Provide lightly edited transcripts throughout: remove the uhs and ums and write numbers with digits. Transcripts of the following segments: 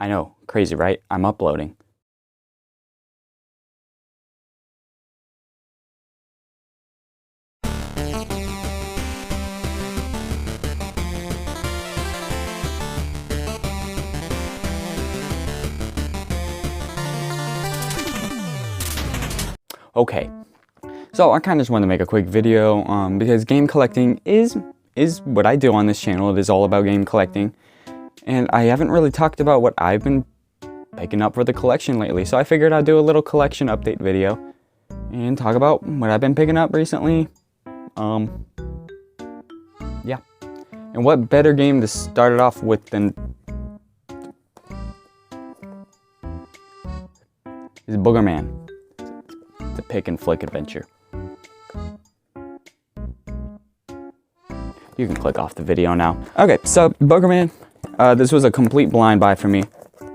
I know, crazy, right? I'm uploading. Okay, so I kind of just wanted to make a quick video because game collecting is what I do on this channel. It is all about game collecting, and I haven't really talked about what I've been picking up for the collection lately. So I figured I'd do a little collection update video and talk about what I've been picking up recently. Yeah, and what better game to start it off with than is Booger Man. The pick and flick adventure. You can click off the video now. Okay, so Booger Man, this was a complete blind buy for me.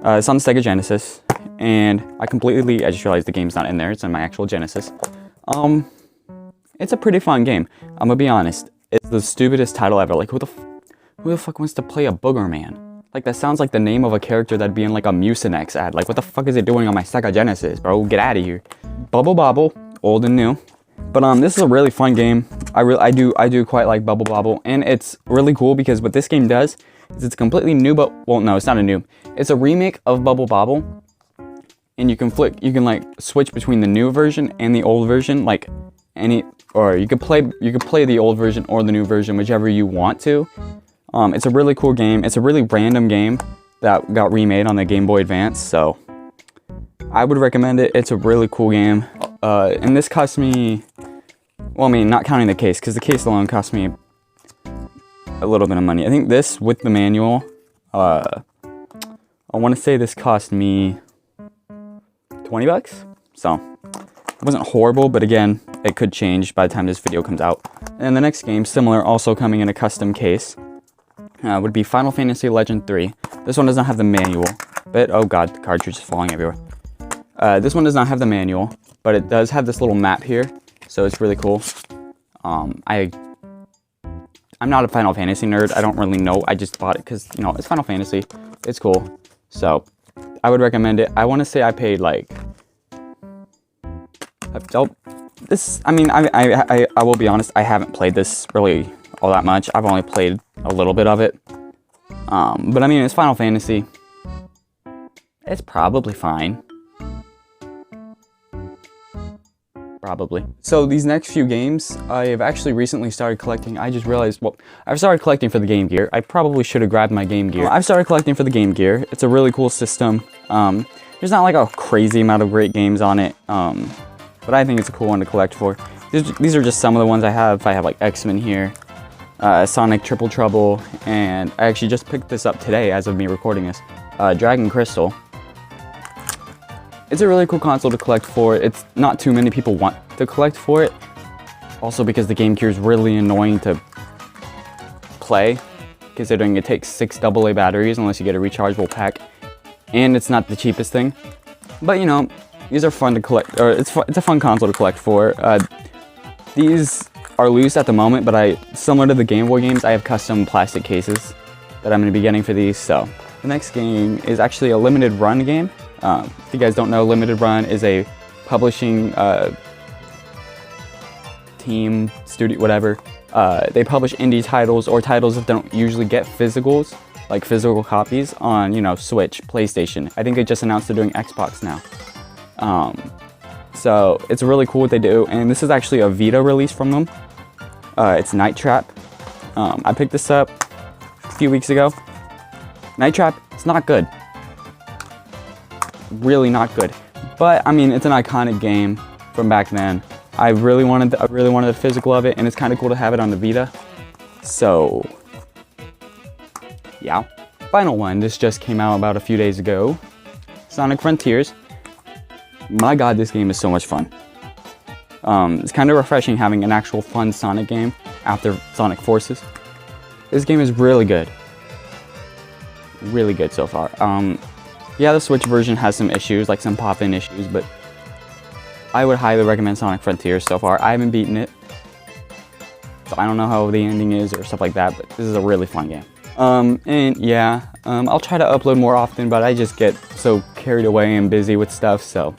It's on the Sega Genesis, and I just realized the game's not in there. It's on my actual Genesis. It's a pretty fun game. I'm gonna be honest. It's the stupidest title ever. Like, who the fuck wants to play a Booger Man? Like, that sounds like the name of a character that'd be in like a Mucinex ad. Like, what the fuck is it doing on my Sega Genesis, bro? Get out of here. Bubble Bobble, old and new. But this is a really fun game. I do quite like Bubble Bobble, and it's really cool because what this game does is it's completely new, but well, no, it's not a new. It's a remake of Bubble Bobble, and you can like switch between the new version and the old version, like or you could play the old version or the new version, whichever you want to. It's a really cool game. It's a really random game that got remade on the Game Boy Advance, so I would recommend it. It's a really cool game. And this cost me, well, I mean, not counting the case, because the case alone cost me a little bit of money. I think this, with the manual, I want to say this cost me 20 bucks. So, it wasn't horrible, but again, it could change by the time this video comes out. And the next game, similar, also coming in a custom case, would be Final Fantasy Legend 3. This one does not have the manual, but oh god, the cartridge is falling everywhere. This one does not have the manual, but it does have this little map here, so it's really cool. I'm not a Final Fantasy nerd. I don't really know. I just bought it because, you know, it's Final Fantasy. It's cool. So, I would recommend it. I want to say I paid like... I will be honest, I haven't played this really all that much. I've only played a little bit of it. But I mean, it's Final Fantasy. It's probably fine. Probably. So these next few games, I have actually recently started collecting. I just realized, well, I've started collecting for the Game Gear. I probably should have grabbed my Game Gear. I've started collecting for the Game Gear. It's a really cool system. There's not like a crazy amount of great games on it, but I think it's a cool one to collect for. These are just some of the ones I have. I have like X-Men here, Sonic Triple Trouble, and I actually just picked this up today as of me recording this, Dragon Crystal. It's a really cool console to collect for. It's not too many people want to collect for it. Also because the Game Gear is really annoying to play, considering it takes 6 AA batteries unless you get a rechargeable pack. And it's not the cheapest thing. But you know, these are fun to collect, or it's a fun console to collect for. These are loose at the moment, but similar to the Game Boy games, I have custom plastic cases that I'm going to be getting for these. So the next game is actually a limited run game. If you guys don't know, Limited Run is a publishing team, studio, whatever. They publish indie titles or titles that don't usually get physicals, like physical copies on, you know, Switch, PlayStation. I think they just announced they're doing Xbox now. So it's really cool what they do, and this is actually a Vita release from them. It's Night Trap. I picked this up a few weeks ago. Night Trap, it's not good. Really not good, but I mean, it's an iconic game from back then. I really wanted the physical of it, and it's kind of cool to have it on the Vita. So yeah. Final one, this just came out about a few days ago. Sonic Frontiers. My god, this game is so much fun. It's kind of refreshing having an actual fun Sonic game after Sonic Forces. This game is really good. Really good so far. Yeah, the Switch version has some issues, like some pop-in issues, but I would highly recommend Sonic Frontiers so far. I haven't beaten it, so I don't know how the ending is or stuff like that, but this is a really fun game. And yeah, I'll try to upload more often, but I just get so carried away and busy with stuff, so